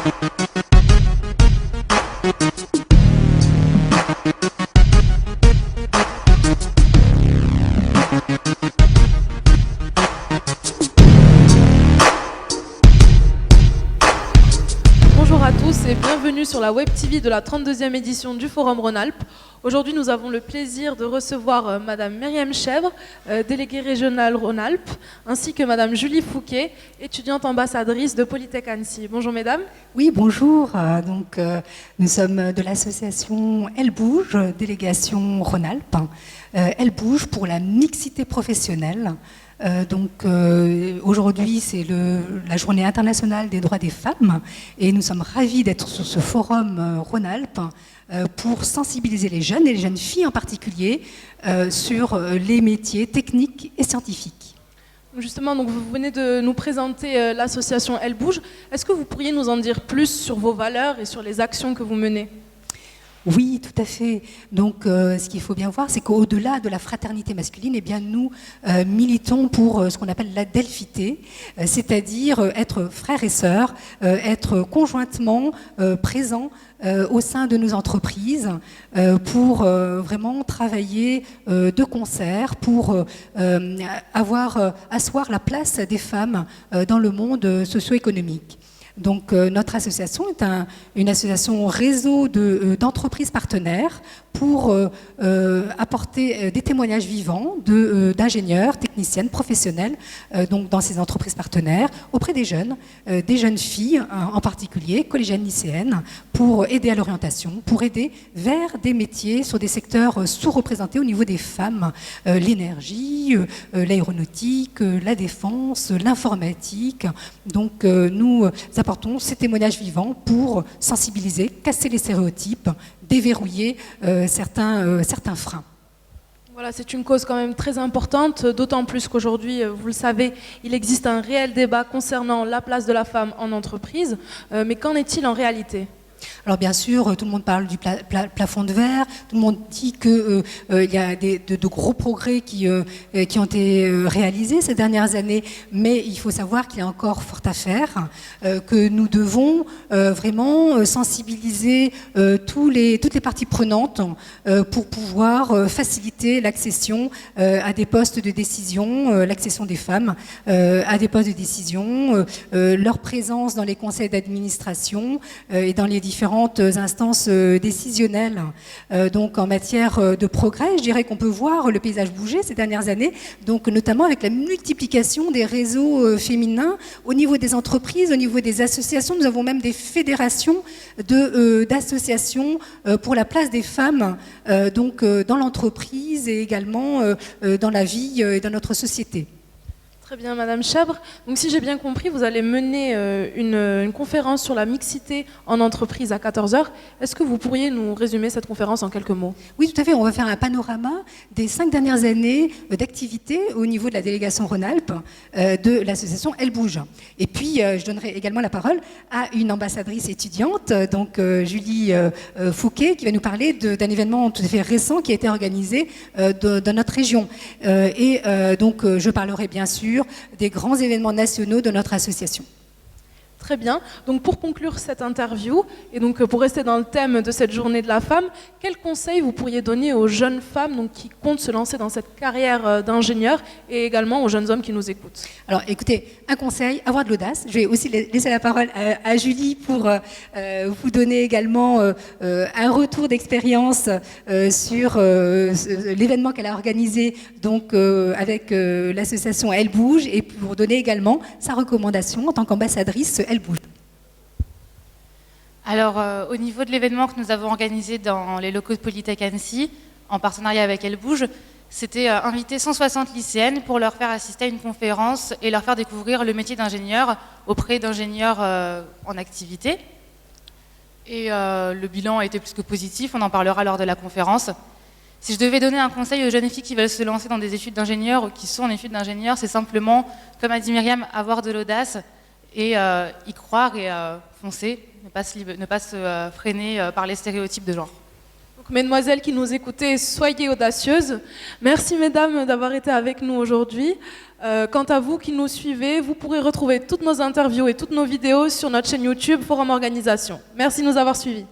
Bonjour à tous et bienvenue sur la Web TV de la 32e édition du Forum Rhône-Alpes. Aujourd'hui, nous avons le plaisir de recevoir Madame Myriam Chèvre, déléguée régionale Rhône-Alpes, ainsi que Madame Julie Fouquet, étudiante ambassadrice de Polytech Annecy. Bonjour mesdames. Oui, bonjour. Nous sommes de l'association Elle Bouge, délégation Rhône-Alpes. Elle Bouge pour la mixité professionnelle. Aujourd'hui, c'est la journée internationale des droits des femmes et nous sommes ravis d'être sur ce forum Rhône-Alpes pour sensibiliser les jeunes et les jeunes filles en particulier sur les métiers techniques et scientifiques. Justement, donc vous venez de nous présenter l'association Elle Bouge. Est-ce que vous pourriez nous en dire plus sur vos valeurs et sur les actions que vous menez ? Oui, tout à fait. Donc, ce qu'il faut bien voir, c'est qu'au-delà de la fraternité masculine, eh bien, nous militons pour ce qu'on appelle la delphité, c'est-à-dire être frères et sœurs, être conjointement présents au sein de nos entreprises pour vraiment travailler de concert, pour asseoir la place des femmes dans le monde socio-économique. Donc notre association est une association réseau d'entreprises partenaires pour apporter des témoignages vivants d'ingénieurs, techniciennes, professionnels donc dans ces entreprises partenaires auprès des jeunes filles en particulier, collégiennes, lycéennes, pour aider à l'orientation, pour aider vers des métiers sur des secteurs sous-représentés au niveau des femmes, l'énergie, l'aéronautique, la défense, l'informatique. Donc nous apportons ces témoignages vivants pour sensibiliser, casser les stéréotypes, déverrouiller certains freins. Voilà, c'est une cause quand même très importante, d'autant plus qu'aujourd'hui, vous le savez, il existe un réel débat concernant la place de la femme en entreprise. Mais qu'en est-il en réalité ? Alors bien sûr, tout le monde parle du plafond de verre, tout le monde dit qu'il y a de gros progrès qui ont été réalisés ces dernières années, mais il faut savoir qu'il y a encore fort à faire, que nous devons vraiment sensibiliser toutes les parties prenantes pour pouvoir faciliter l'accession à des postes de décision, l'accession des femmes à des postes de décision, leur présence dans les conseils d'administration et dans les différentes instances décisionnelles. Donc en matière de progrès, je dirais qu'on peut voir le paysage bouger ces dernières années, donc notamment avec la multiplication des réseaux féminins au niveau des entreprises, au niveau des associations. Nous avons même des fédérations d'associations pour la place des femmes dans l'entreprise et également dans la vie et dans notre société. Très bien, Madame Chèvre. Donc, si j'ai bien compris, vous allez mener une conférence sur la mixité en entreprise à 14h. Est-ce que vous pourriez nous résumer cette conférence en quelques mots ? Oui, tout à fait. On va faire un panorama des 5 dernières années d'activité au niveau de la délégation Rhône-Alpes de l'association Elle Bouge. Et puis, je donnerai également la parole à une ambassadrice étudiante, donc Julie Fouquet, qui va nous parler d'un événement tout à fait récent qui a été organisé dans notre région. Donc, je parlerai bien sûr des grands événements nationaux de notre association. Très bien. Donc pour conclure cette interview, et donc pour rester dans le thème de cette journée de la femme, quels conseils vous pourriez donner aux jeunes femmes donc, qui comptent se lancer dans cette carrière d'ingénieur et également aux jeunes hommes qui nous écoutent ? Alors écoutez, un conseil, avoir de l'audace. Je vais aussi laisser la parole à Julie pour vous donner également un retour d'expérience sur l'événement qu'elle a organisé donc, avec l'association Elle Bouge et pour donner également sa recommandation en tant qu'ambassadrice Elle Bouge. Alors, au niveau de l'événement que nous avons organisé dans les locaux de Polytech Annecy, en partenariat avec Elle Bouge, c'était inviter 160 lycéennes pour leur faire assister à une conférence et leur faire découvrir le métier d'ingénieur auprès d'ingénieurs en activité. Et le bilan a été plus que positif, on en parlera lors de la conférence. Si je devais donner un conseil aux jeunes filles qui veulent se lancer dans des études d'ingénieur ou qui sont en études d'ingénieur, c'est simplement, comme a dit Myriam, avoir de l'audace et y croire et foncer, ne pas se freiner par les stéréotypes de genre. mesdemoiselles qui nous écoutez, soyez audacieuses. Merci mesdames d'avoir été avec nous aujourd'hui. Quant à vous qui nous suivez, vous pourrez retrouver toutes nos interviews et toutes nos vidéos sur notre chaîne YouTube Forum Organisation. Merci de nous avoir suivis.